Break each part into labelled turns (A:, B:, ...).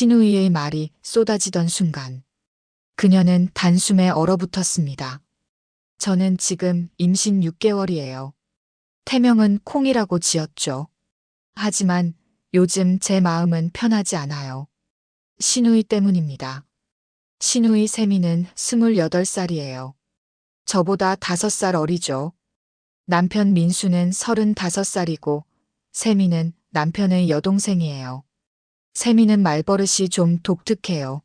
A: 신우이의 말이 쏟아지던 순간 그녀는 단숨에 얼어붙었습니다. 저는 지금 임신 6개월이에요. 태명은 콩이라고 지었죠. 하지만 요즘 제 마음은 편하지 않아요. 신우이 때문입니다. 신우이 세미는 28살이에요. 저보다 5살 어리죠. 남편 민수는 35살이고 세미는 남편의 여동생이에요. 세미는 말버릇이 좀 독특해요.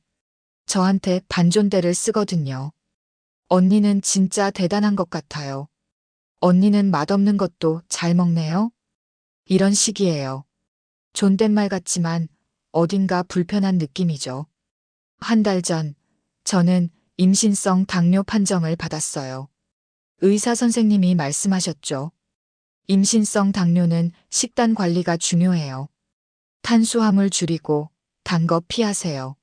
A: 저한테 반존대를 쓰거든요. 언니는 진짜 대단한 것 같아요. 언니는 맛없는 것도 잘 먹네요. 이런 식이에요. 존댓말 같지만 어딘가 불편한 느낌이죠. 한 달 전, 저는 임신성 당뇨 판정을 받았어요. 의사 선생님이 말씀하셨죠. 임신성 당뇨는 식단 관리가 중요해요. 탄수화물 줄이고 단 거 피하세요.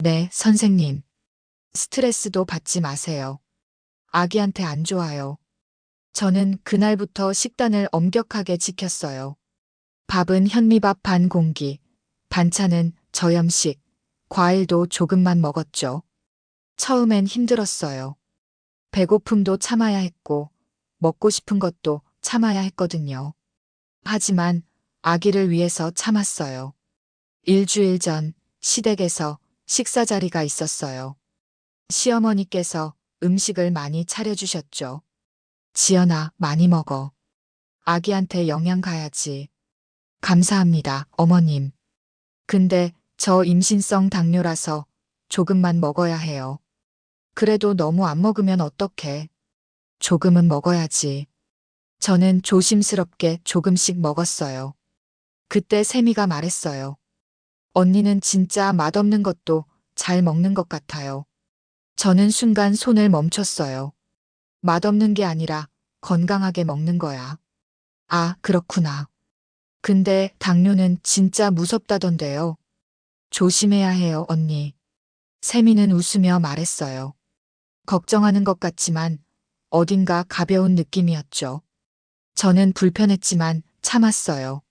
A: 네, 선생님. 스트레스도 받지 마세요. 아기한테 안 좋아요. 저는 그날부터 식단을 엄격하게 지켰어요. 밥은 현미밥 반 공기, 반찬은 저염식, 과일도 조금만 먹었죠. 처음엔 힘들었어요. 배고픔도 참아야 했고, 먹고 싶은 것도 참아야 했거든요. 하지만 아기를 위해서 참았어요. 일주일 전 시댁에서 식사 자리가 있었어요. 시어머니께서 음식을 많이 차려주셨죠. 지연아, 많이 먹어. 아기한테 영양 가야지. 감사합니다, 어머님. 근데 저 임신성 당뇨라서 조금만 먹어야 해요. 그래도 너무 안 먹으면 어떡해. 조금은 먹어야지. 저는 조심스럽게 조금씩 먹었어요. 그때 세미가 말했어요. 언니는 진짜 맛없는 것도 잘 먹는 것 같아요. 저는 순간 손을 멈췄어요. 맛없는 게 아니라 건강하게 먹는 거야. 아, 그렇구나. 근데 당뇨는 진짜 무섭다던데요. 조심해야 해요, 언니. 세미는 웃으며 말했어요. 걱정하는 것 같지만 어딘가 가벼운 느낌이었죠. 저는 불편했지만 참았어요.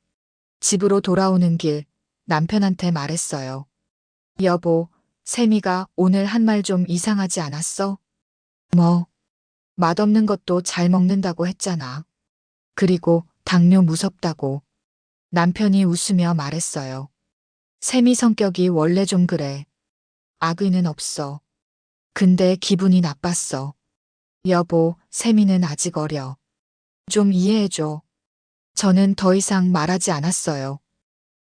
A: 집으로 돌아오는 길 남편한테 말했어요. 여보, 세미가 오늘 한 말 좀 이상하지 않았어? 뭐, 맛없는 것도 잘 먹는다고 했잖아. 그리고 당뇨 무섭다고. 남편이 웃으며 말했어요. 세미 성격이 원래 좀 그래. 악의는 없어. 근데 기분이 나빴어. 여보, 세미는 아직 어려. 좀 이해해줘. 저는 더 이상 말하지 않았어요.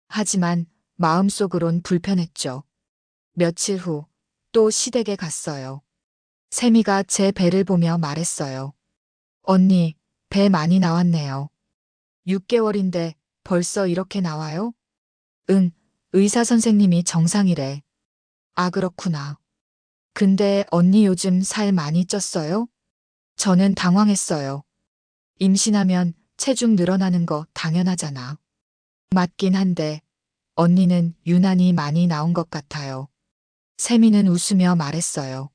A: 하지만 마음속으론 불편했죠. 며칠 후 또 시댁에 갔어요. 세미가 제 배를 보며 말했어요. 언니, 배 많이 나왔네요. 6개월인데 벌써 이렇게 나와요? 응, 의사 선생님이 정상이래. 아, 그렇구나. 근데 언니 요즘 살 많이 쪘어요? 저는 당황했어요. 임신하면 체중 늘어나는 거 당연하잖아. 맞긴 한데 언니는 유난히 많이 나온 것 같아요. 세미는 웃으며 말했어요.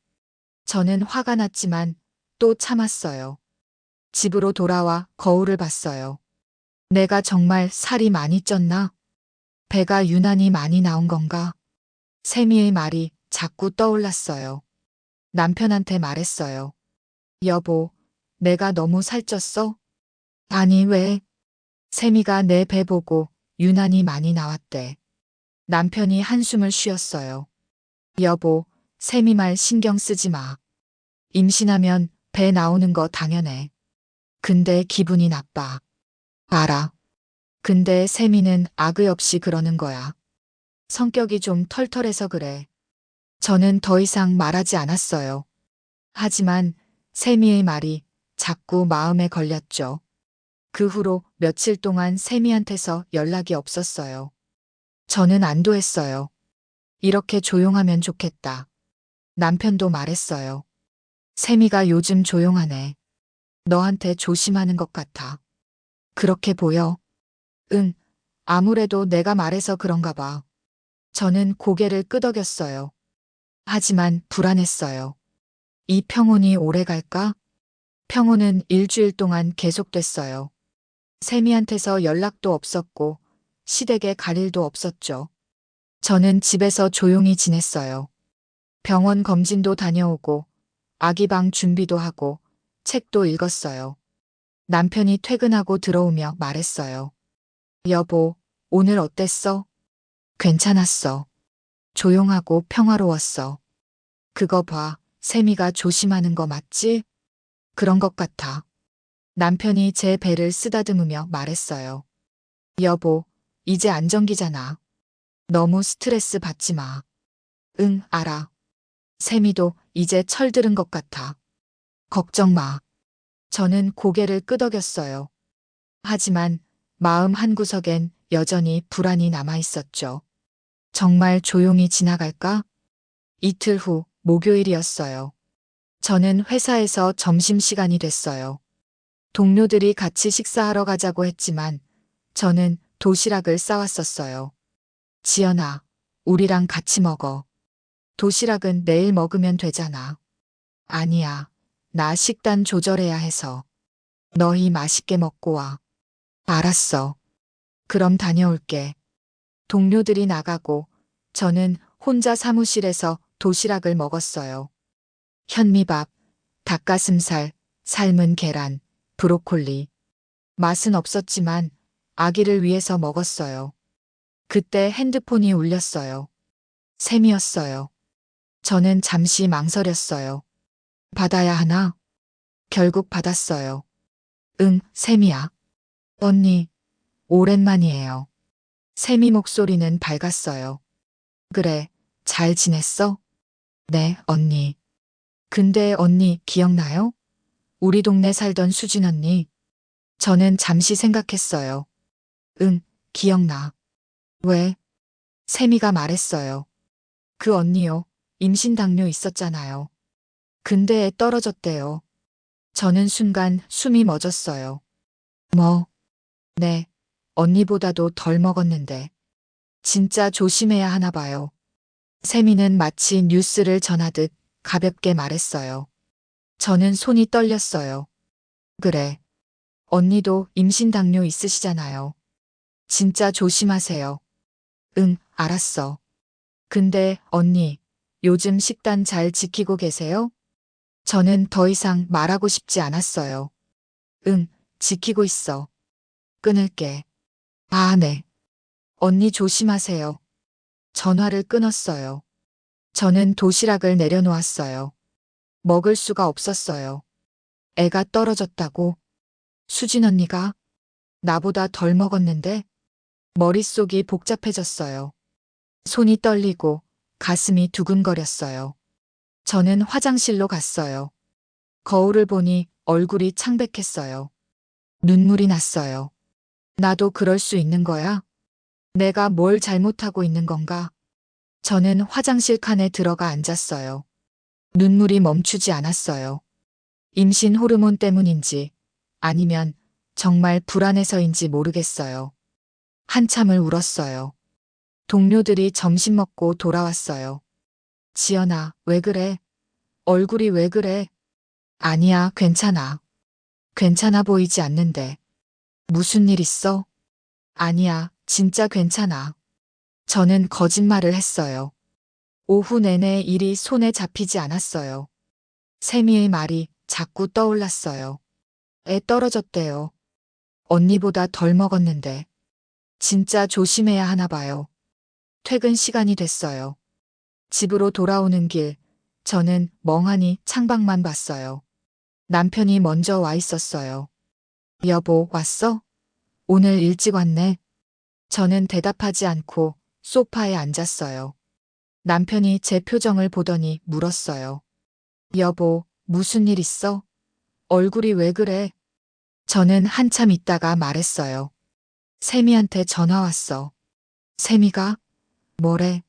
A: 저는 화가 났지만 또 참았어요. 집으로 돌아와 거울을 봤어요. 내가 정말 살이 많이 쪘나? 배가 유난히 많이 나온 건가? 세미의 말이 자꾸 떠올랐어요. 남편한테 말했어요. 여보, 내가 너무 살쪘어? 아니, 왜? 세미가 내 배 보고 유난히 많이 나왔대. 남편이 한숨을 쉬었어요. 여보, 세미 말 신경 쓰지 마. 임신하면 배 나오는 거 당연해. 근데 기분이 나빠. 알아. 근데 세미는 악의 없이 그러는 거야. 성격이 좀 털털해서 그래. 저는 더 이상 말하지 않았어요. 하지만 세미의 말이 자꾸 마음에 걸렸죠. 그 후로 며칠 동안 세미한테서 연락이 없었어요. 저는 안도했어요. 이렇게 조용하면 좋겠다. 남편도 말했어요. 세미가 요즘 조용하네. 너한테 조심하는 것 같아. 그렇게 보여? 응, 아무래도 내가 말해서 그런가 봐. 저는 고개를 끄덕였어요. 하지만 불안했어요. 이 평온이 오래 갈까? 평온은 일주일 동안 계속됐어요. 세미한테서 연락도 없었고 시댁에 갈 일도 없었죠. 저는 집에서 조용히 지냈어요. 병원 검진도 다녀오고, 아기 방 준비도 하고, 책도 읽었어요. 남편이 퇴근하고 들어오며 말했어요. 여보, 오늘 어땠어? 괜찮았어. 조용하고 평화로웠어. 그거 봐, 세미가 조심하는 거 맞지? 그런 것 같아. 남편이 제 배를 쓰다듬으며 말했어요. 여보, 이제 안정기잖아. 너무 스트레스 받지 마. 응, 알아. 세미도 이제 철들은 것 같아. 걱정 마. 저는 고개를 끄덕였어요. 하지만 마음 한구석엔 여전히 불안이 남아 있었죠. 정말 조용히 지나갈까? 이틀 후 목요일이었어요. 저는 회사에서 점심시간이 됐어요. 동료들이 같이 식사하러 가자고 했지만 저는 도시락을 싸왔었어요. 지연아, 우리랑 같이 먹어. 도시락은 내일 먹으면 되잖아. 아니야. 나 식단 조절해야 해서. 너희 맛있게 먹고 와. 알았어. 그럼 다녀올게. 동료들이 나가고 저는 혼자 사무실에서 도시락을 먹었어요. 현미밥, 닭가슴살, 삶은 계란, 브로콜리. 맛은 없었지만 아기를 위해서 먹었어요. 그때 핸드폰이 울렸어요. 샘이었어요. 저는 잠시 망설였어요. 받아야 하나? 결국 받았어요. 응, 샘이야. 언니, 오랜만이에요. 샘이 목소리는 밝았어요. 그래, 잘 지냈어? 네, 언니. 근데 언니 기억나요? 우리 동네 살던 수진 언니. 저는 잠시 생각했어요. 응, 기억나. 왜? 세미가 말했어요. 그 언니요. 임신 당뇨 있었잖아요. 근데 애 떨어졌대요. 저는 순간 숨이 멎었어요. 뭐? 네. 언니보다도 덜 먹었는데. 진짜 조심해야 하나 봐요. 세미는 마치 뉴스를 전하듯 가볍게 말했어요. 저는 손이 떨렸어요. 그래. 언니도 임신 당뇨 있으시잖아요. 진짜 조심하세요. 응, 알았어. 근데 언니, 요즘 식단 잘 지키고 계세요? 저는 더 이상 말하고 싶지 않았어요. 응, 지키고 있어. 끊을게. 아, 네. 언니 조심하세요. 전화를 끊었어요. 저는 도시락을 내려놓았어요. 먹을 수가 없었어요. 애가 떨어졌다고? 수진 언니가? 나보다 덜 먹었는데? 머릿속이 복잡해졌어요. 손이 떨리고 가슴이 두근거렸어요. 저는 화장실로 갔어요. 거울을 보니 얼굴이 창백했어요. 눈물이 났어요. 나도 그럴 수 있는 거야? 내가 뭘 잘못하고 있는 건가? 저는 화장실 칸에 들어가 앉았어요. 눈물이 멈추지 않았어요. 임신 호르몬 때문인지 아니면 정말 불안해서인지 모르겠어요. 한참을 울었어요. 동료들이 점심 먹고 돌아왔어요. 지연아, 왜 그래? 얼굴이 왜 그래? 아니야, 괜찮아. 괜찮아 보이지 않는데. 무슨 일 있어? 아니야, 진짜 괜찮아. 저는 거짓말을 했어요. 오후 내내 일이 손에 잡히지 않았어요. 세미의 말이 자꾸 떠올랐어요. 애 떨어졌대요. 언니보다 덜 먹었는데. 진짜 조심해야 하나 봐요. 퇴근 시간이 됐어요. 집으로 돌아오는 길, 저는 멍하니 창밖만 봤어요. 남편이 먼저 와 있었어요. 여보, 왔어? 오늘 일찍 왔네. 저는 대답하지 않고 소파에 앉았어요. 남편이 제 표정을 보더니 물었어요. 여보, 무슨 일 있어? 얼굴이 왜 그래? 저는 한참 있다가 말했어요. 세미한테 전화 왔어. 세미가? 뭐래?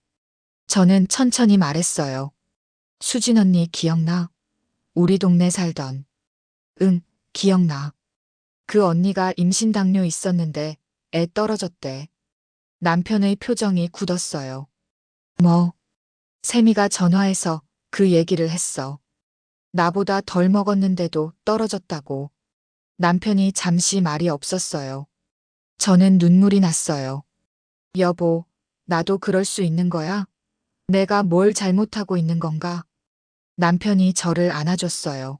A: 저는 천천히 말했어요. 수진 언니 기억나? 우리 동네 살던. 응, 기억나. 그 언니가 임신 당뇨 있었는데 애 떨어졌대. 남편의 표정이 굳었어요. 뭐? 세미가 전화해서 그 얘기를 했어. 나보다 덜 먹었는데도 떨어졌다고. 남편이 잠시 말이 없었어요. 저는 눈물이 났어요. 여보, 나도 그럴 수 있는 거야? 내가 뭘 잘못하고 있는 건가? 남편이 저를 안아줬어요.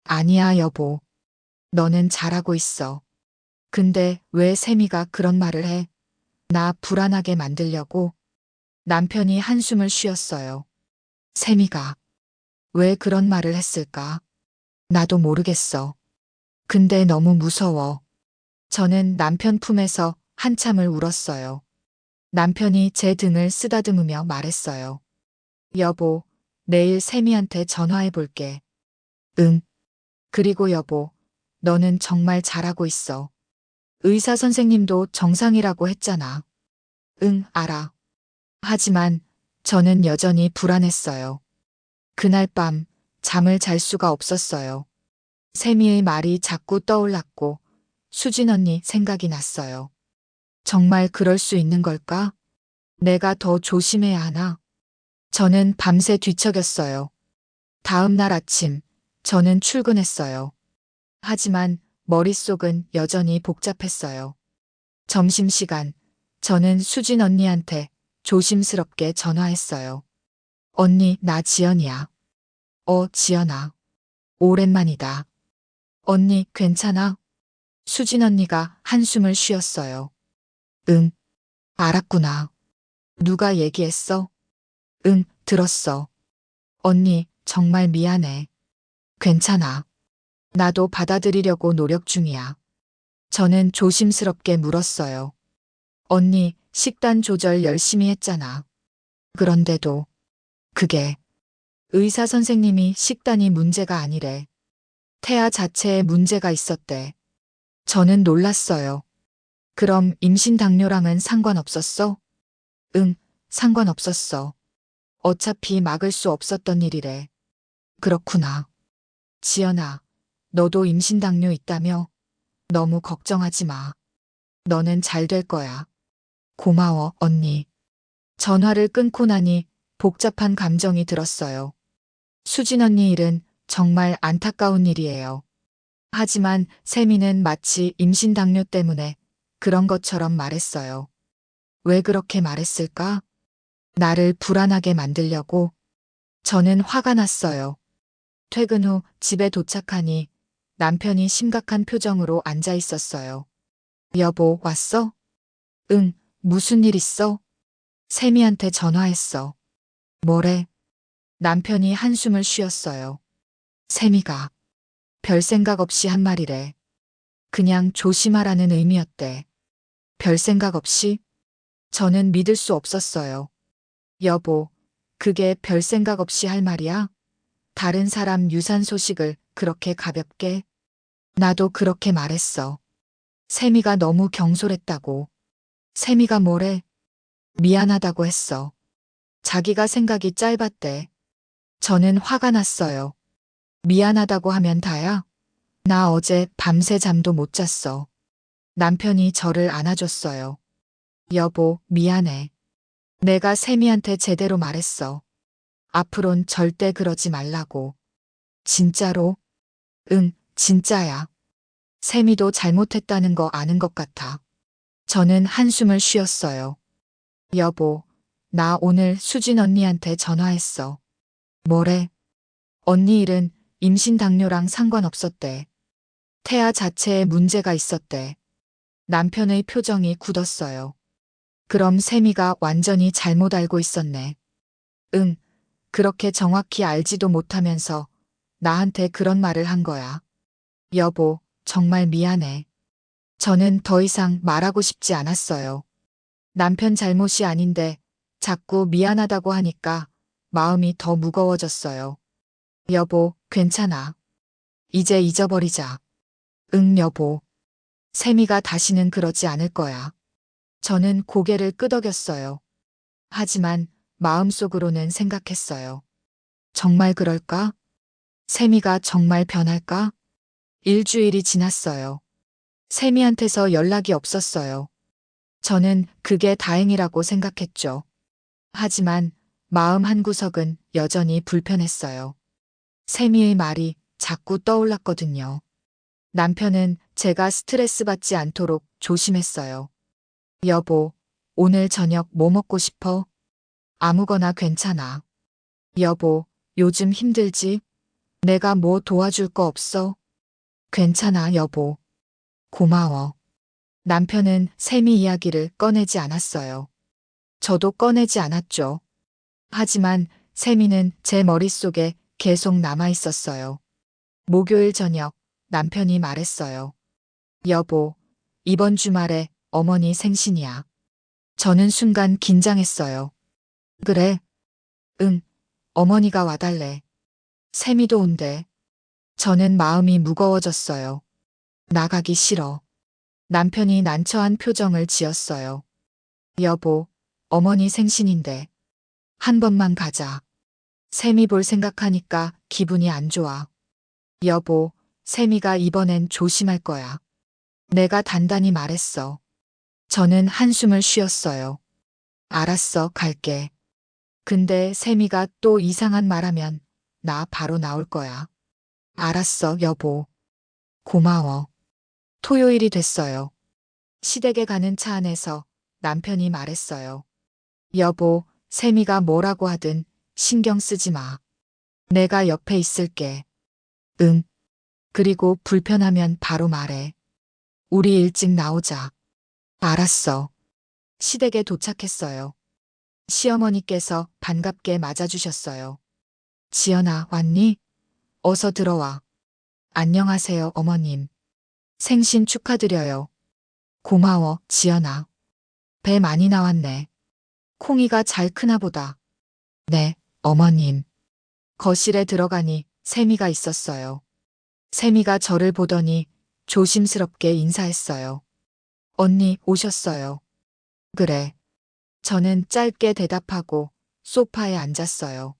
A: 아니야, 여보. 너는 잘하고 있어. 근데 왜 세미가 그런 말을 해? 나 불안하게 만들려고? 남편이 한숨을 쉬었어요. 세미가 왜 그런 말을 했을까? 나도 모르겠어. 근데 너무 무서워. 저는 남편 품에서 한참을 울었어요. 남편이 제 등을 쓰다듬으며 말했어요. 여보, 내일 세미한테 전화해 볼게. 응. 그리고 여보, 너는 정말 잘하고 있어. 의사 선생님도 정상이라고 했잖아. 응, 알아. 하지만 저는 여전히 불안했어요. 그날 밤 잠을 잘 수가 없었어요. 세미의 말이 자꾸 떠올랐고 수진 언니 생각이 났어요. 정말 그럴 수 있는 걸까? 내가 더 조심해야 하나? 저는 밤새 뒤척였어요. 다음 날 아침 저는 출근했어요. 하지만 머릿속은 여전히 복잡했어요. 점심시간 저는 수진 언니한테 조심스럽게 전화했어요. 언니, 나 지연이야. 지연아. 오랜만이다. 언니, 괜찮아? 수진 언니가 한숨을 쉬었어요. 응, 알았구나. 누가 얘기했어? 응, 들었어. 언니, 정말 미안해. 괜찮아. 나도 받아들이려고 노력 중이야. 저는 조심스럽게 물었어요. 언니, 식단 조절 열심히 했잖아. 그런데도 그게 의사 선생님이 식단이 문제가 아니래. 태아 자체에 문제가 있었대. 저는 놀랐어요. 그럼 임신 당뇨랑은 상관없었어? 응, 상관없었어. 어차피 막을 수 없었던 일이래. 그렇구나. 지연아, 너도 임신 당뇨 있다며? 너무 걱정하지 마. 너는 잘 될 거야. 고마워, 언니. 전화를 끊고 나니 복잡한 감정이 들었어요. 수진 언니 일은 정말 안타까운 일이에요. 하지만 세미는 마치 임신 당뇨 때문에 그런 것처럼 말했어요. 왜 그렇게 말했을까? 나를 불안하게 만들려고. 저는 화가 났어요. 퇴근 후 집에 도착하니 남편이 심각한 표정으로 앉아 있었어요. 여보, 왔어? 응, 무슨 일 있어? 세미한테 전화했어. 뭐래? 남편이 한숨을 쉬었어요. 세미가 별 생각 없이 한 말이래. 그냥 조심하라는 의미였대. 별 생각 없이? 저는 믿을 수 없었어요. 여보, 그게 별 생각 없이 할 말이야? 다른 사람 유산 소식을 그렇게 가볍게? 나도 그렇게 말했어. 세미가 너무 경솔했다고. 세미가 뭐래? 미안하다고 했어. 자기가 생각이 짧았대. 저는 화가 났어요. 미안하다고 하면 다야? 나 어제 밤새 잠도 못 잤어. 남편이 저를 안아줬어요. 여보, 미안해. 내가 세미한테 제대로 말했어. 앞으론 절대 그러지 말라고. 진짜로? 응, 진짜야. 세미도 잘못했다는 거 아는 것 같아. 저는 한숨을 쉬었어요. 여보, 나 오늘 수진 언니한테 전화했어. 뭐래? 언니 일은 임신 당뇨랑 상관없었대. 태아 자체에 문제가 있었대. 남편의 표정이 굳었어요. 그럼 세미가 완전히 잘못 알고 있었네. 응, 그렇게 정확히 알지도 못하면서 나한테 그런 말을 한 거야. 여보, 정말 미안해. 저는 더 이상 말하고 싶지 않았어요. 남편 잘못이 아닌데 자꾸 미안하다고 하니까 마음이 더 무거워졌어요. 여보, 괜찮아. 이제 잊어버리자. 응, 여보. 세미가 다시는 그러지 않을 거야. 저는 고개를 끄덕였어요. 하지만 마음속으로는 생각했어요. 정말 그럴까? 세미가 정말 변할까? 일주일이 지났어요. 세미한테서 연락이 없었어요. 저는 그게 다행이라고 생각했죠. 하지만 마음 한구석은 여전히 불편했어요. 세미의 말이 자꾸 떠올랐거든요. 남편은 제가 스트레스 받지 않도록 조심했어요. 여보, 오늘 저녁 뭐 먹고 싶어? 아무거나 괜찮아. 여보, 요즘 힘들지? 내가 뭐 도와줄 거 없어? 괜찮아, 여보. 고마워. 남편은 세미 이야기를 꺼내지 않았어요. 저도 꺼내지 않았죠. 하지만 세미는 제 머릿속에 계속 남아 있었어요. 목요일 저녁 남편이 말했어요. 여보, 이번 주말에 어머니 생신이야. 저는 순간 긴장했어요. 그래? 응, 어머니가 와달래. 세미도 온대. 저는 마음이 무거워졌어요. 나가기 싫어. 남편이 난처한 표정을 지었어요. 여보, 어머니 생신인데. 한 번만 가자. 세미 볼 생각하니까 기분이 안 좋아. 여보, 세미가 이번엔 조심할 거야. 내가 단단히 말했어. 저는 한숨을 쉬었어요. 알았어, 갈게. 근데 세미가 또 이상한 말하면 나 바로 나올 거야. 알았어, 여보. 고마워. 토요일이 됐어요. 시댁에 가는 차 안에서 남편이 말했어요. 여보, 세미가 뭐라고 하든 신경 쓰지 마. 내가 옆에 있을게. 응. 그리고 불편하면 바로 말해. 우리 일찍 나오자. 알았어. 시댁에 도착했어요. 시어머니께서 반갑게 맞아주셨어요. 지연아, 왔니? 어서 들어와. 안녕하세요, 어머님. 생신 축하드려요. 고마워, 지연아. 배 많이 나왔네. 콩이가 잘 크나 보다. 네, 어머님. 거실에 들어가니 세미가 있었어요. 세미가 저를 보더니 조심스럽게 인사했어요. 언니 오셨어요. 그래. 저는 짧게 대답하고 소파에 앉았어요.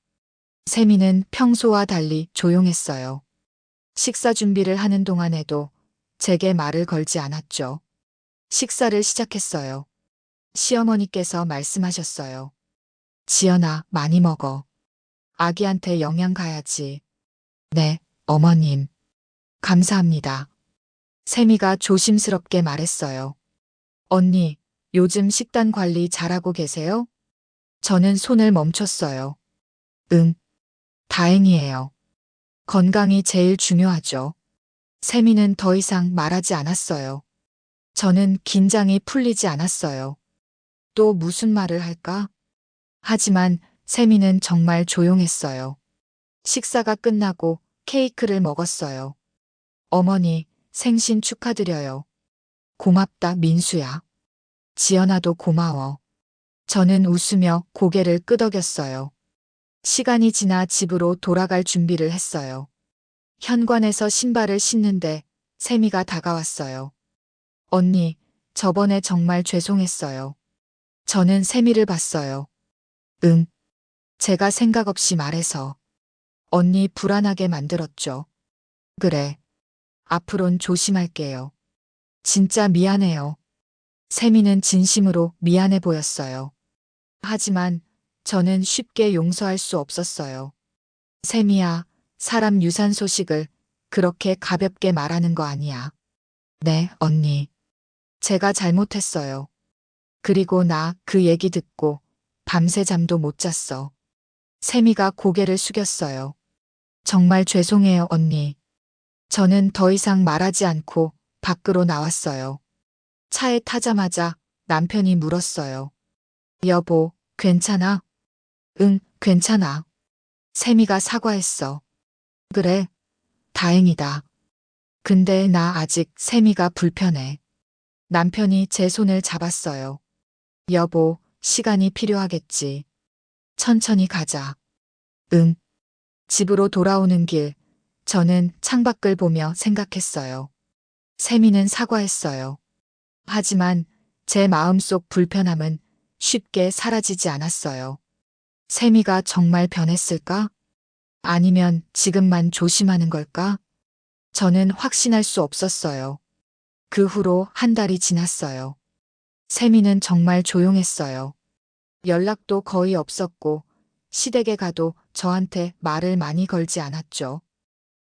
A: 세미는 평소와 달리 조용했어요. 식사 준비를 하는 동안에도 제게 말을 걸지 않았죠. 식사를 시작했어요. 시어머니께서 말씀하셨어요. 지연아, 많이 먹어. 아기한테 영양 가야지. 네, 어머님. 감사합니다. 세미가 조심스럽게 말했어요. 언니, 요즘 식단 관리 잘하고 계세요? 저는 손을 멈췄어요. 응, 다행이에요. 건강이 제일 중요하죠. 세미는 더 이상 말하지 않았어요. 저는 긴장이 풀리지 않았어요. 또 무슨 말을 할까? 하지만 세미는 정말 조용했어요. 식사가 끝나고 케이크를 먹었어요. 어머니, 생신 축하드려요. 고맙다, 민수야. 지연아도 고마워. 저는 웃으며 고개를 끄덕였어요. 시간이 지나 집으로 돌아갈 준비를 했어요. 현관에서 신발을 신는데 세미가 다가왔어요. 언니, 저번에 정말 죄송했어요. 저는 세미를 봤어요. 응, 제가 생각 없이 말해서. 언니 불안하게 만들었죠. 그래. 앞으론 조심할게요. 진짜 미안해요. 세미는 진심으로 미안해 보였어요. 하지만 저는 쉽게 용서할 수 없었어요. 세미야, 사람 유산 소식을 그렇게 가볍게 말하는 거 아니야. 네, 언니. 제가 잘못했어요. 그리고 나 그 얘기 듣고 밤새 잠도 못 잤어. 세미가 고개를 숙였어요. 정말 죄송해요, 언니. 저는 더 이상 말하지 않고 밖으로 나왔어요. 차에 타자마자 남편이 물었어요. 여보, 괜찮아? 응, 괜찮아. 세미가 사과했어. 그래, 다행이다. 근데 나 아직 세미가 불편해. 남편이 제 손을 잡았어요. 여보, 시간이 필요하겠지. 천천히 가자. 응. 집으로 돌아오는 길, 저는 창밖을 보며 생각했어요. 세미는 사과했어요. 하지만 제 마음속 불편함은 쉽게 사라지지 않았어요. 세미가 정말 변했을까? 아니면 지금만 조심하는 걸까? 저는 확신할 수 없었어요. 그 후로 한 달이 지났어요. 세미는 정말 조용했어요. 연락도 거의 없었고 시댁에 가도 저한테 말을 많이 걸지 않았죠.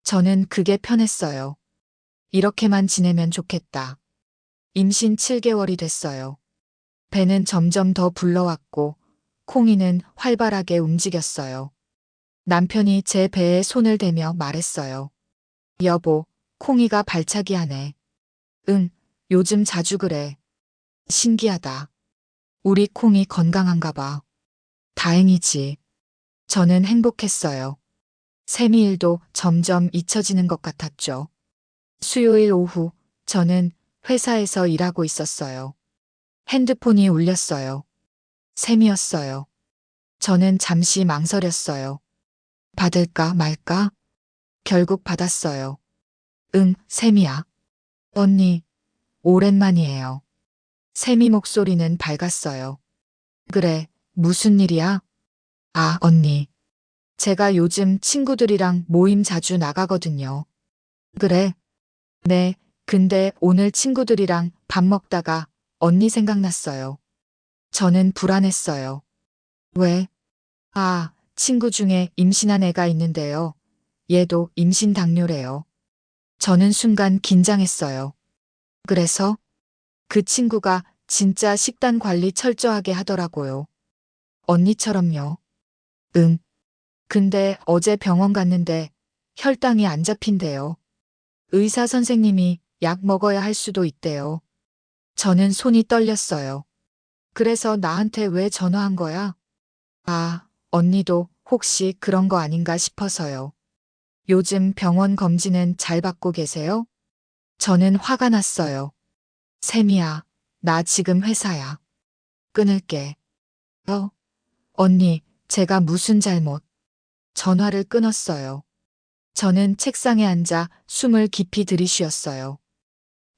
A: 저는 그게 편했어요. 이렇게만 지내면 좋겠다. 임신 7개월이 됐어요. 배는 점점 더 불러왔고 콩이는 활발하게 움직였어요. 남편이 제 배에 손을 대며 말했어요. 여보, 콩이가 발차기 하네. 응, 요즘 자주 그래. 신기하다. 우리 콩이 건강한가 봐. 다행이지. 저는 행복했어요. 세미 일도 점점 잊혀지는 것 같았죠. 수요일 오후, 저는 회사에서 일하고 있었어요. 핸드폰이 울렸어요. 샘이었어요. 저는 잠시 망설였어요. 받을까 말까? 결국 받았어요. 응, 샘이야. 언니, 오랜만이에요. 샘이 목소리는 밝았어요. 그래, 무슨 일이야? 아, 언니. 제가 요즘 친구들이랑 모임 자주 나가거든요. 그래? 네, 근데 오늘 친구들이랑 밥 먹다가 언니 생각났어요. 저는 불안했어요. 왜? 아, 친구 중에 임신한 애가 있는데요. 얘도 임신 당뇨래요. 저는 순간 긴장했어요. 그래서 그 친구가 진짜 식단 관리 철저하게 하더라고요. 언니처럼요. 응. 근데 어제 병원 갔는데 혈당이 안 잡힌대요. 의사 선생님이 약 먹어야 할 수도 있대요. 저는 손이 떨렸어요. 그래서 나한테 왜 전화한 거야? 아, 언니도 혹시 그런 거 아닌가 싶어서요. 요즘 병원 검진은 잘 받고 계세요? 저는 화가 났어요. 샘이야, 나 지금 회사야. 끊을게. 언니, 제가 무슨 잘못. 전화를 끊었어요. 저는 책상에 앉아 숨을 깊이 들이쉬었어요.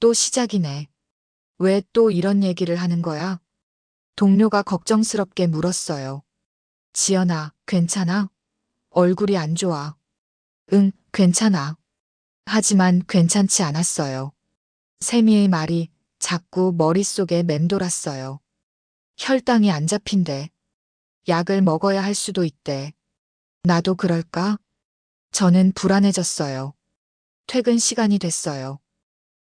A: 또 시작이네. 왜 또 이런 얘기를 하는 거야? 동료가 걱정스럽게 물었어요. 지연아, 괜찮아? 얼굴이 안 좋아. 응, 괜찮아. 하지만 괜찮지 않았어요. 세미의 말이 자꾸 머릿속에 맴돌았어요. 혈당이 안 잡힌대. 약을 먹어야 할 수도 있대. 나도 그럴까? 저는 불안해졌어요. 퇴근 시간이 됐어요.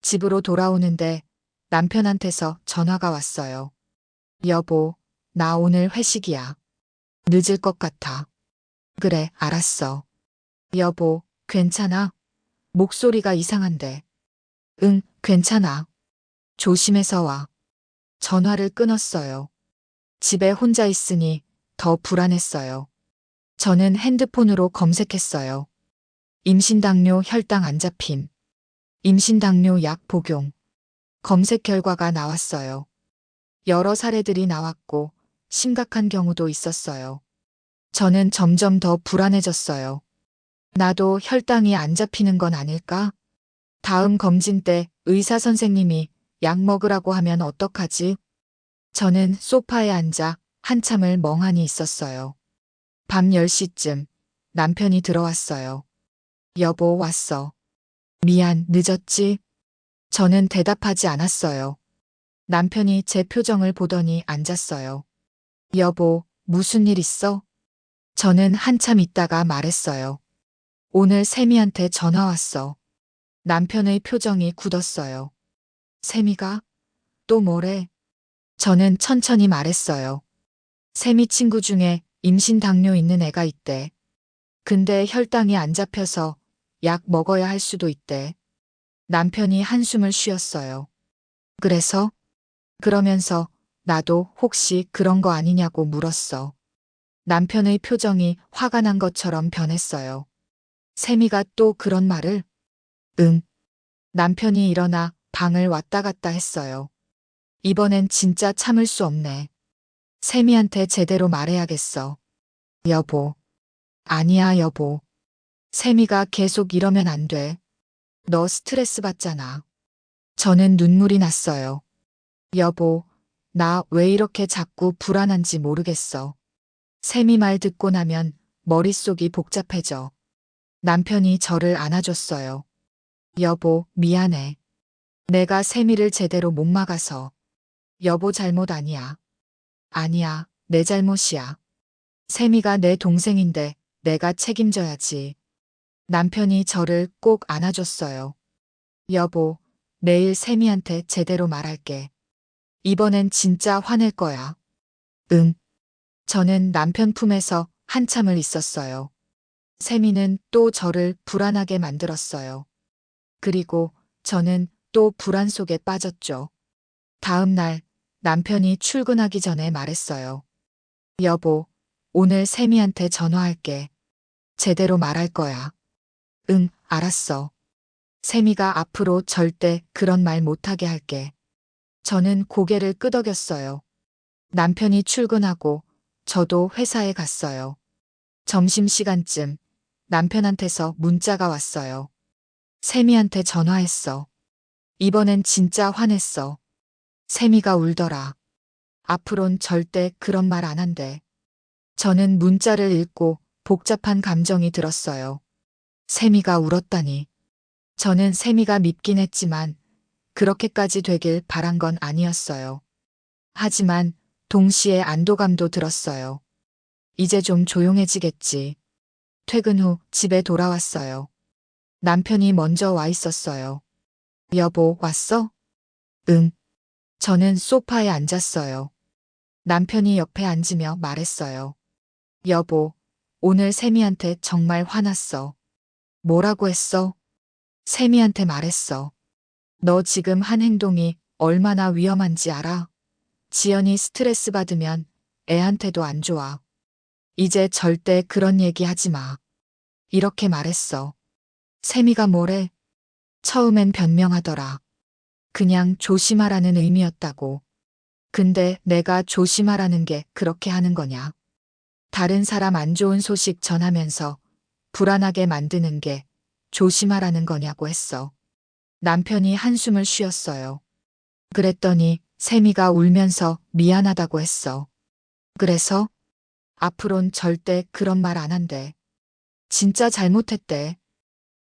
A: 집으로 돌아오는데 남편한테서 전화가 왔어요. 여보, 나 오늘 회식이야. 늦을 것 같아. 그래, 알았어. 여보, 괜찮아? 목소리가 이상한데. 응, 괜찮아. 조심해서 와. 전화를 끊었어요. 집에 혼자 있으니 더 불안했어요. 저는 핸드폰으로 검색했어요. 임신당뇨 혈당 안 잡힘. 임신당뇨 약 복용. 검색 결과가 나왔어요. 여러 사례들이 나왔고 심각한 경우도 있었어요. 저는 점점 더 불안해졌어요. 나도 혈당이 안 잡히는 건 아닐까? 다음 검진 때 의사 선생님이 약 먹으라고 하면 어떡하지? 저는 소파에 앉아 한참을 멍하니 있었어요. 밤 10시쯤 남편이 들어왔어요. 여보, 왔어. 미안, 늦었지? 저는 대답하지 않았어요. 남편이 제 표정을 보더니 앉았어요. 여보, 무슨 일 있어? 저는 한참 있다가 말했어요. 오늘 세미한테 전화 왔어. 남편의 표정이 굳었어요. 세미가? 또 뭐래? 저는 천천히 말했어요. 세미 친구 중에 임신 당뇨 있는 애가 있대. 근데 혈당이 안 잡혀서 약 먹어야 할 수도 있대. 남편이 한숨을 쉬었어요. 그래서? 그러면서 나도 혹시 그런 거 아니냐고 물었어. 남편의 표정이 화가 난 것처럼 변했어요. 세미가 또 그런 말을? 응. 남편이 일어나 방을 왔다 갔다 했어요. 이번엔 진짜 참을 수 없네. 세미한테 제대로 말해야겠어. 여보. 아니야, 여보. 세미가 계속 이러면 안 돼. 너 스트레스 받잖아. 저는 눈물이 났어요. 여보, 나 왜 이렇게 자꾸 불안한지 모르겠어. 세미 말 듣고 나면 머릿속이 복잡해져. 남편이 저를 안아줬어요. 여보, 미안해. 내가 세미를 제대로 못 막아서. 여보 잘못 아니야. 아니야, 내 잘못이야. 세미가 내 동생인데 내가 책임져야지. 남편이 저를 꼭 안아줬어요. 여보, 내일 세미한테 제대로 말할게. 이번엔 진짜 화낼 거야. 응. 저는 남편 품에서 한참을 있었어요. 세미는 또 저를 불안하게 만들었어요. 그리고 저는 또 불안 속에 빠졌죠. 다음 날 남편이 출근하기 전에 말했어요. 여보, 오늘 세미한테 전화할게. 제대로 말할 거야. 응, 알았어. 세미가 앞으로 절대 그런 말 못하게 할게. 저는 고개를 끄덕였어요. 남편이 출근하고 저도 회사에 갔어요. 점심시간쯤 남편한테서 문자가 왔어요. 세미한테 전화했어. 이번엔 진짜 화냈어. 세미가 울더라. 앞으론 절대 그런 말 안 한대. 저는 문자를 읽고 복잡한 감정이 들었어요. 세미가 울었다니. 저는 세미가 밉긴 했지만 그렇게까지 되길 바란 건 아니었어요. 하지만 동시에 안도감도 들었어요. 이제 좀 조용해지겠지. 퇴근 후 집에 돌아왔어요. 남편이 먼저 와 있었어요. 여보, 왔어? 응. 저는 소파에 앉았어요. 남편이 옆에 앉으며 말했어요. 여보, 오늘 세미한테 정말 화났어. 뭐라고 했어? 세미한테 말했어. 너 지금 한 행동이 얼마나 위험한지 알아? 지연이 스트레스 받으면 애한테도 안 좋아. 이제 절대 그런 얘기 하지 마. 이렇게 말했어. 세미가 뭐래? 처음엔 변명하더라. 그냥 조심하라는 의미였다고. 근데 내가 조심하라는 게 그렇게 하는 거냐? 다른 사람 안 좋은 소식 전하면서 불안하게 만드는 게 조심하라는 거냐고 했어. 남편이 한숨을 쉬었어요. 그랬더니 세미가 울면서 미안하다고 했어. 그래서 앞으론 절대 그런 말 안 한대. 진짜 잘못했대.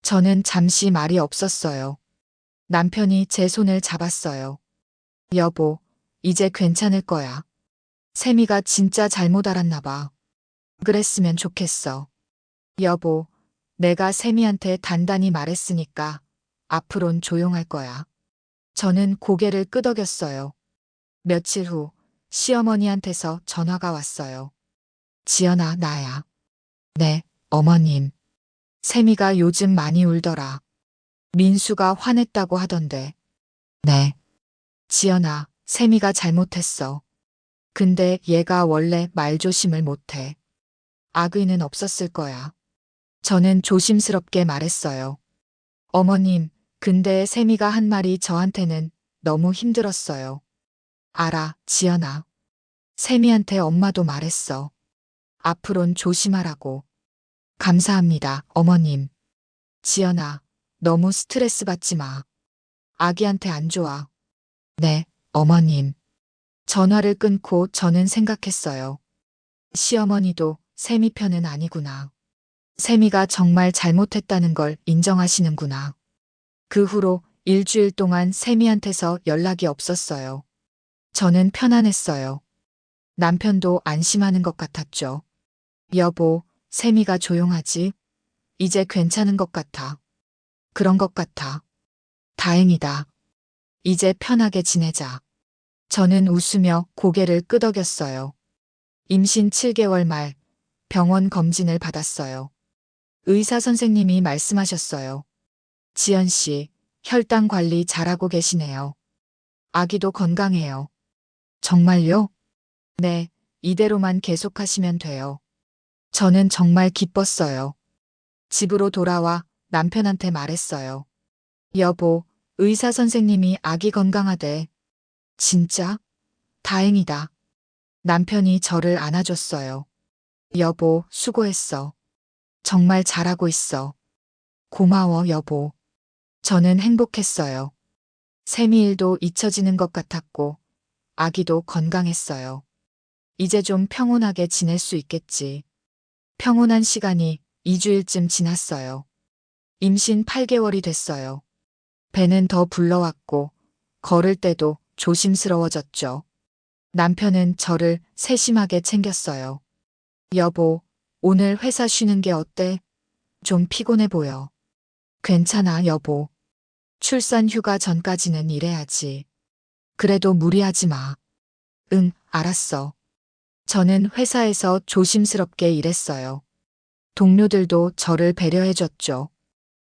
A: 저는 잠시 말이 없었어요. 남편이 제 손을 잡았어요. 여보, 이제 괜찮을 거야. 세미가 진짜 잘못 알았나 봐. 그랬으면 좋겠어. 여보, 내가 세미한테 단단히 말했으니까 앞으론 조용할 거야. 저는 고개를 끄덕였어요. 며칠 후 시어머니한테서 전화가 왔어요. 지연아, 나야. 네, 어머님. 세미가 요즘 많이 울더라. 민수가 화냈다고 하던데. 네. 지연아, 세미가 잘못했어. 근데 얘가 원래 말조심을 못해. 악의는 없었을 거야. 저는 조심스럽게 말했어요. 어머님, 근데 세미가 한 말이 저한테는 너무 힘들었어요. 알아, 지연아. 세미한테 엄마도 말했어. 앞으론 조심하라고. 감사합니다, 어머님. 지연아, 너무 스트레스 받지 마. 아기한테 안 좋아. 네, 어머님. 전화를 끊고 저는 생각했어요. 시어머니도 세미 편은 아니구나. 세미가 정말 잘못했다는 걸 인정하시는구나. 그 후로 일주일 동안 세미한테서 연락이 없었어요. 저는 편안했어요. 남편도 안심하는 것 같았죠. 여보, 세미가 조용하지? 이제 괜찮은 것 같아. 그런 것 같아. 다행이다. 이제 편하게 지내자. 저는 웃으며 고개를 끄덕였어요. 임신 7개월 말 병원 검진을 받았어요. 의사 선생님이 말씀하셨어요. 지연 씨, 혈당 관리 잘하고 계시네요. 아기도 건강해요. 정말요? 네, 이대로만 계속하시면 돼요. 저는 정말 기뻤어요. 집으로 돌아와 남편한테 말했어요. 여보, 의사 선생님이 아기 건강하대. 진짜? 다행이다. 남편이 저를 안아줬어요. 여보, 수고했어. 정말 잘하고 있어. 고마워, 여보. 저는 행복했어요. 세미일도 잊혀지는 것 같았고, 아기도 건강했어요. 이제 좀 평온하게 지낼 수 있겠지. 평온한 시간이 2주일쯤 지났어요. 임신 8개월이 됐어요. 배는 더 불러왔고, 걸을 때도 조심스러워졌죠. 남편은 저를 세심하게 챙겼어요. 여보, 오늘 회사 쉬는 게 어때? 좀 피곤해 보여. 괜찮아, 여보. 출산 휴가 전까지는 일해야지. 그래도 무리하지 마. 응, 알았어. 저는 회사에서 조심스럽게 일했어요. 동료들도 저를 배려해줬죠.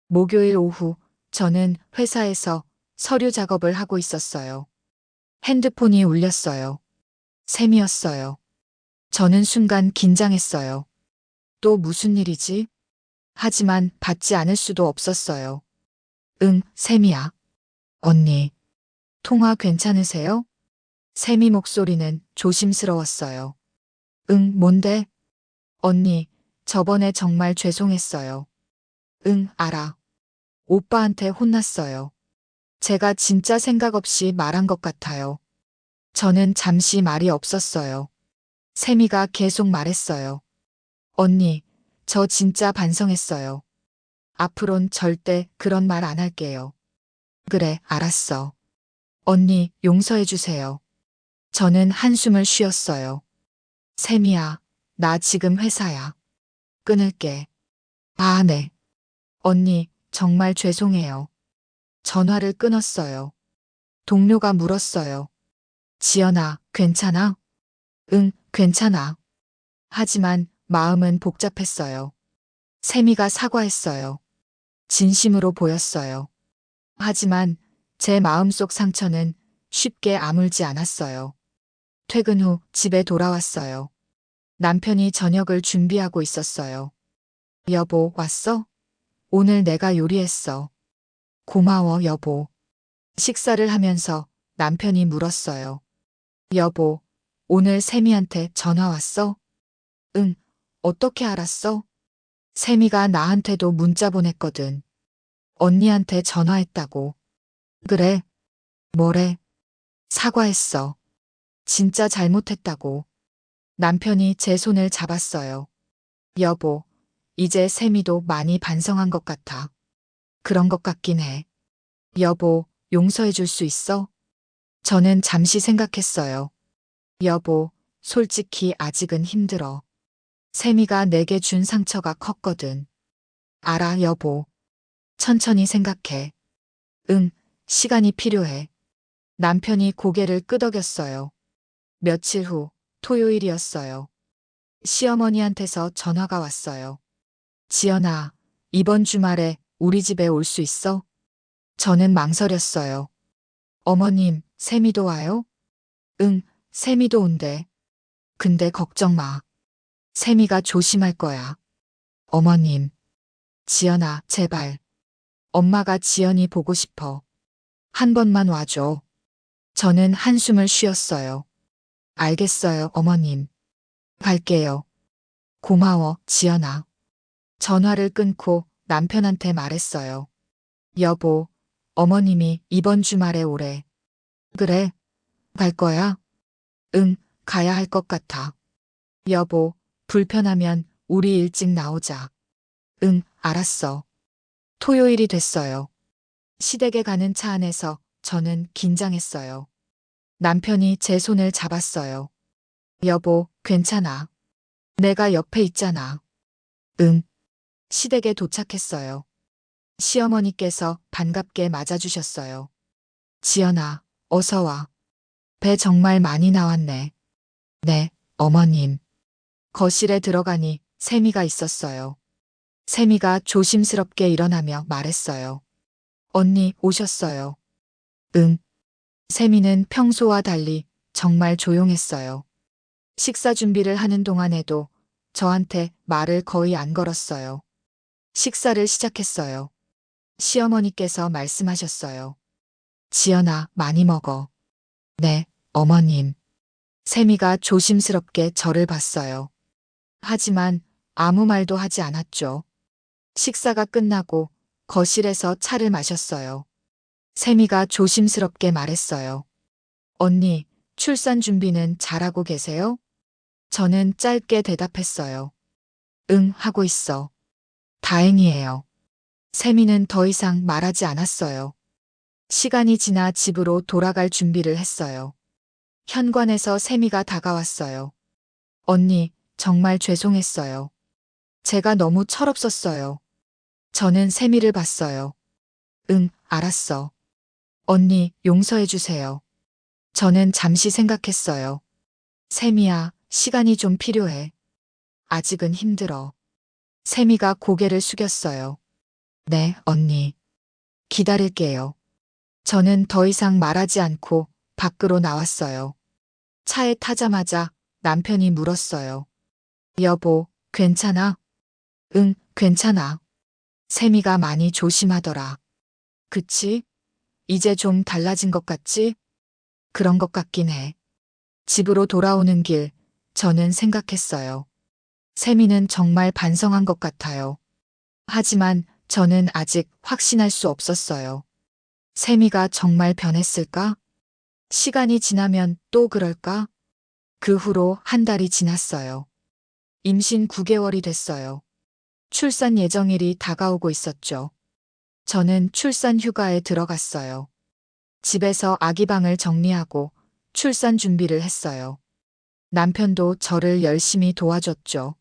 A: 목요일 오후, 저는 회사에서 서류 작업을 하고 있었어요. 핸드폰이 울렸어요. 샘이었어요. 저는 순간 긴장했어요. 또 무슨 일이지? 하지만 받지 않을 수도 없었어요. 응, 샘이야. 언니, 통화 괜찮으세요? 샘이 목소리는 조심스러웠어요. 응, 뭔데? 언니, 저번에 정말 죄송했어요. 응, 알아. 오빠한테 혼났어요. 제가 진짜 생각 없이 말한 것 같아요. 저는 잠시 말이 없었어요. 세미가 계속 말했어요. 언니, 저 진짜 반성했어요. 앞으론 절대 그런 말 안 할게요. 그래, 알았어. 언니, 용서해 주세요. 저는 한숨을 쉬었어요. 세미야, 나 지금 회사야. 끊을게. 아, 네. 언니, 정말 죄송해요. 전화를 끊었어요. 동료가 물었어요. 지연아, 괜찮아? 응, 괜찮아. 하지만 마음은 복잡했어요. 세미가 사과했어요. 진심으로 보였어요. 하지만 제 마음속 상처는 쉽게 아물지 않았어요. 퇴근 후 집에 돌아왔어요. 남편이 저녁을 준비하고 있었어요. 여보, 왔어? 오늘 내가 요리했어. 고마워, 여보. 식사를 하면서 남편이 물었어요. 여보, 오늘 세미한테 전화 왔어? 응, 어떻게 알았어? 세미가 나한테도 문자 보냈거든. 언니한테 전화했다고. 그래, 뭐래? 사과했어. 진짜 잘못했다고. 남편이 제 손을 잡았어요. 여보, 이제 세미도 많이 반성한 것 같아. 그런 것 같긴 해. 여보, 용서해 줄 수 있어? 저는 잠시 생각했어요. 여보, 솔직히 아직은 힘들어. 세미가 내게 준 상처가 컸거든. 알아, 여보. 천천히 생각해. 응, 시간이 필요해. 남편이 고개를 끄덕였어요. 며칠 후, 토요일이었어요. 시어머니한테서 전화가 왔어요. 지연아, 이번 주말에 우리 집에 올 수 있어? 저는 망설였어요. 어머님, 세미도 와요? 응, 세미도 온대. 근데 걱정 마. 세미가 조심할 거야. 어머님, 지연아, 제발. 엄마가 지연이 보고 싶어. 한 번만 와줘. 저는 한숨을 쉬었어요. 알겠어요, 어머님. 갈게요. 고마워, 지연아. 전화를 끊고 남편한테 말했어요. 여보, 어머님이 이번 주말에 오래. 그래, 갈 거야? 응, 가야 할 것 같아. 여보, 불편하면 우리 일찍 나오자. 응, 알았어. 토요일이 됐어요. 시댁에 가는 차 안에서 저는 긴장했어요. 남편이 제 손을 잡았어요. 여보, 괜찮아. 내가 옆에 있잖아. 응. 시댁에 도착했어요. 시어머니께서 반갑게 맞아주셨어요. 지연아, 어서 와. 배 정말 많이 나왔네. 네, 어머님. 거실에 들어가니 세미가 있었어요. 세미가 조심스럽게 일어나며 말했어요. 언니, 오셨어요. 응. 세미는 평소와 달리 정말 조용했어요. 식사 준비를 하는 동안에도 저한테 말을 거의 안 걸었어요. 식사를 시작했어요. 시어머니께서 말씀하셨어요. 지연아, 많이 먹어. 네, 어머님. 세미가 조심스럽게 저를 봤어요. 하지만 아무 말도 하지 않았죠. 식사가 끝나고 거실에서 차를 마셨어요. 세미가 조심스럽게 말했어요. 언니, 출산 준비는 잘하고 계세요? 저는 짧게 대답했어요. 응, 하고 있어. 다행이에요. 세미는 더 이상 말하지 않았어요. 시간이 지나 집으로 돌아갈 준비를 했어요. 현관에서 세미가 다가왔어요. 언니, 정말 죄송했어요. 제가 너무 철없었어요. 저는 세미를 봤어요. 응, 알았어. 언니, 용서해 주세요. 저는 잠시 생각했어요. 세미야, 시간이 좀 필요해. 아직은 힘들어. 세미가 고개를 숙였어요. 네, 언니. 기다릴게요. 저는 더 이상 말하지 않고 밖으로 나왔어요. 차에 타자마자 남편이 물었어요. 여보, 괜찮아? 응, 괜찮아. 세미가 많이 조심하더라. 그치? 이제 좀 달라진 것 같지? 그런 것 같긴 해. 집으로 돌아오는 길, 저는 생각했어요. 세미는 정말 반성한 것 같아요. 하지만 저는 아직 확신할 수 없었어요. 세미가 정말 변했을까? 시간이 지나면 또 그럴까? 그 후로 한 달이 지났어요. 임신 9개월이 됐어요. 출산 예정일이 다가오고 있었죠. 저는 출산 휴가에 들어갔어요. 집에서 아기 방을 정리하고 출산 준비를 했어요. 남편도 저를 열심히 도와줬죠.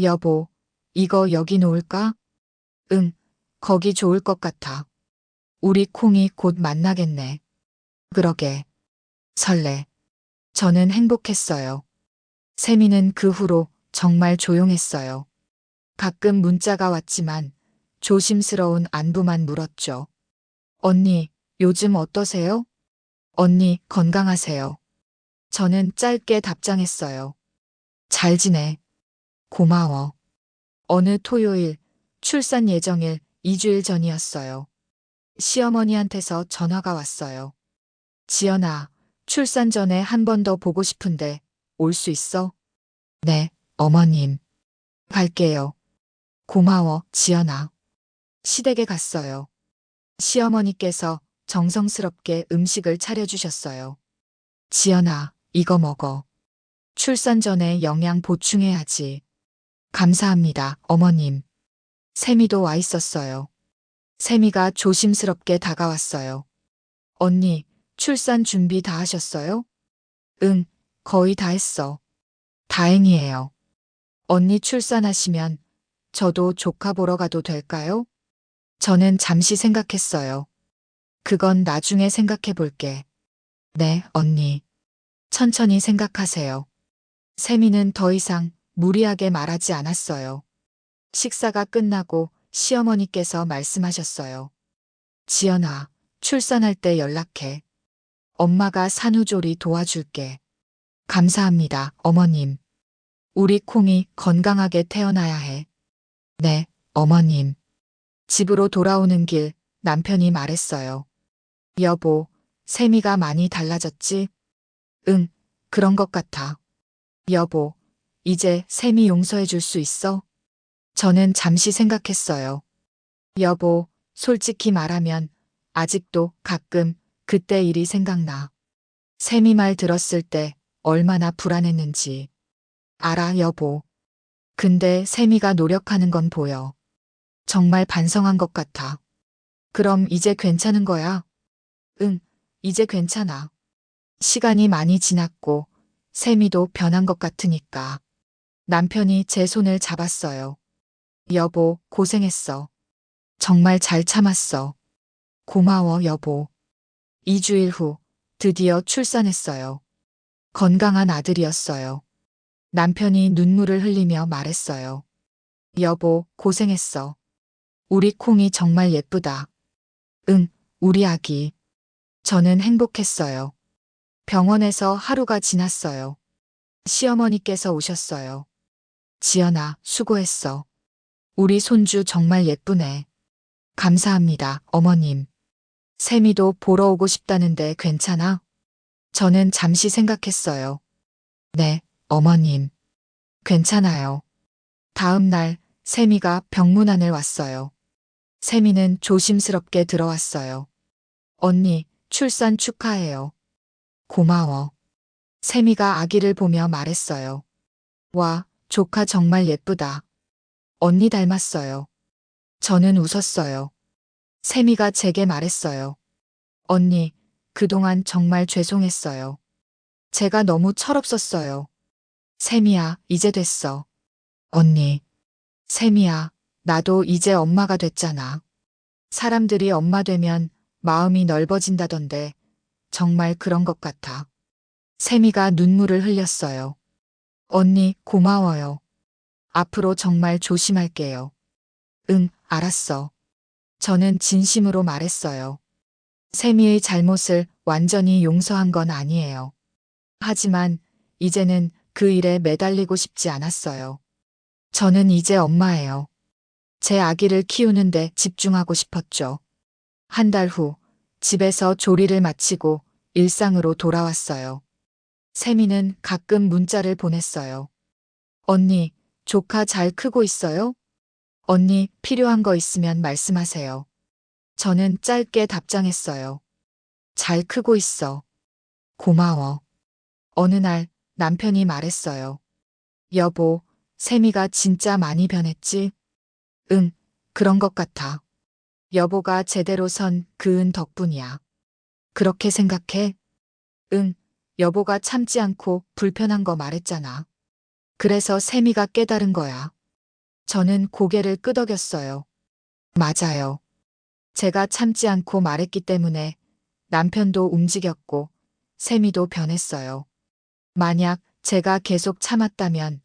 A: 여보, 이거 여기 놓을까? 응, 거기 좋을 것 같아. 우리 콩이 곧 만나겠네. 그러게. 설레. 저는 행복했어요. 세미는 그 후로 정말 조용했어요. 가끔 문자가 왔지만 조심스러운 안부만 물었죠. 언니, 요즘 어떠세요? 언니, 건강하세요. 저는 짧게 답장했어요. 잘 지내. 고마워. 어느 토요일, 출산 예정일 2주일 전이었어요. 시어머니한테서 전화가 왔어요. 지연아, 출산 전에 한 번 더 보고 싶은데 올 수 있어? 네, 어머님. 갈게요. 고마워, 지연아. 시댁에 갔어요. 시어머니께서 정성스럽게 음식을 차려주셨어요. 지연아, 이거 먹어. 출산 전에 영양 보충해야지. 감사합니다, 어머님. 세미도 와 있었어요. 세미가 조심스럽게 다가왔어요. 언니, 출산 준비 다 하셨어요? 응, 거의 다 했어. 다행이에요. 언니 출산하시면 저도 조카 보러 가도 될까요? 저는 잠시 생각했어요. 그건 나중에 생각해 볼게. 네, 언니. 천천히 생각하세요. 세미는 더 이상 무리하게 말하지 않았어요. 식사가 끝나고 시어머니께서 말씀하셨어요. 지연아, 출산할 때 연락해. 엄마가 산후조리 도와줄게. 감사합니다, 어머님. 우리 콩이 건강하게 태어나야 해. 네, 어머님. 집으로 돌아오는 길 남편이 말했어요. 여보, 세미가 많이 달라졌지? 응, 그런 것 같아. 여보, 이제 세미 용서해 줄 수 있어? 저는 잠시 생각했어요. 여보, 솔직히 말하면 아직도 가끔 그때 일이 생각나. 세미 말 들었을 때 얼마나 불안했는지. 알아, 여보. 근데 세미가 노력하는 건 보여. 정말 반성한 것 같아. 그럼 이제 괜찮은 거야? 응, 이제 괜찮아. 시간이 많이 지났고 세미도 변한 것 같으니까. 남편이 제 손을 잡았어요. 여보, 고생했어. 정말 잘 참았어. 고마워, 여보. 2주일 후 드디어 출산했어요. 건강한 아들이었어요. 남편이 눈물을 흘리며 말했어요. 여보, 고생했어. 우리 콩이 정말 예쁘다. 응, 우리 아기. 저는 행복했어요. 병원에서 하루가 지났어요. 시어머니께서 오셨어요. 지연아, 수고했어. 우리 손주 정말 예쁘네. 감사합니다, 어머님. 세미도 보러 오고 싶다는데 괜찮아? 저는 잠시 생각했어요. 네, 어머님. 괜찮아요. 다음 날 세미가 병문안을 왔어요. 세미는 조심스럽게 들어왔어요. 언니, 출산 축하해요. 고마워. 세미가 아기를 보며 말했어요. 와, 조카 정말 예쁘다. 언니 닮았어요. 저는 웃었어요. 세미가 제게 말했어요. 언니, 그동안 정말 죄송했어요. 제가 너무 철없었어요. 세미야, 이제 됐어. 언니. 세미야, 나도 이제 엄마가 됐잖아. 사람들이 엄마 되면 마음이 넓어진다던데 정말 그런 것 같아. 세미가 눈물을 흘렸어요. 언니, 고마워요. 앞으로 정말 조심할게요. 응, 알았어. 저는 진심으로 말했어요. 세미의 잘못을 완전히 용서한 건 아니에요. 하지만 이제는 그 일에 매달리고 싶지 않았어요. 저는 이제 엄마예요. 제 아기를 키우는데 집중하고 싶었죠. 한 달 후, 집에서 조리를 마치고 일상으로 돌아왔어요. 세미는 가끔 문자를 보냈어요. 언니, 조카 잘 크고 있어요? 언니, 필요한 거 있으면 말씀하세요. 저는 짧게 답장했어요. 잘 크고 있어. 고마워. 어느 날 남편이 말했어요. 여보, 세미가 진짜 많이 변했지? 응, 그런 것 같아. 여보가 제대로 선 그 은 덕분이야. 그렇게 생각해? 응, 여보가 참지 않고 불편한 거 말했잖아. 그래서 세미가 깨달은 거야. 저는 고개를 끄덕였어요. 맞아요. 제가 참지 않고 말했기 때문에 남편도 움직였고 세미도 변했어요. 만약 제가 계속 참았다면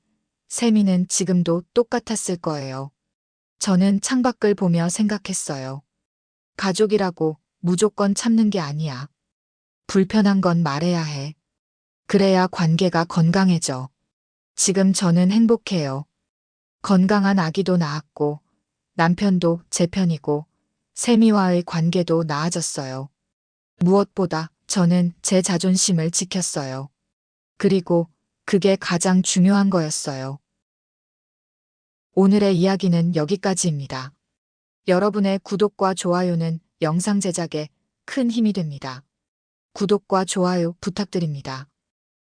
A: 세미는 지금도 똑같았을 거예요. 저는 창밖을 보며 생각했어요. 가족이라고 무조건 참는 게 아니야. 불편한 건 말해야 해. 그래야 관계가 건강해져. 지금 저는 행복해요. 건강한 아기도 낳았고, 남편도 제 편이고, 세미와의 관계도 나아졌어요. 무엇보다 저는 제 자존심을 지켰어요. 그리고 그게 가장 중요한 거였어요. 오늘의 이야기는 여기까지입니다. 여러분의 구독과 좋아요는 영상 제작에 큰 힘이 됩니다. 구독과 좋아요 부탁드립니다.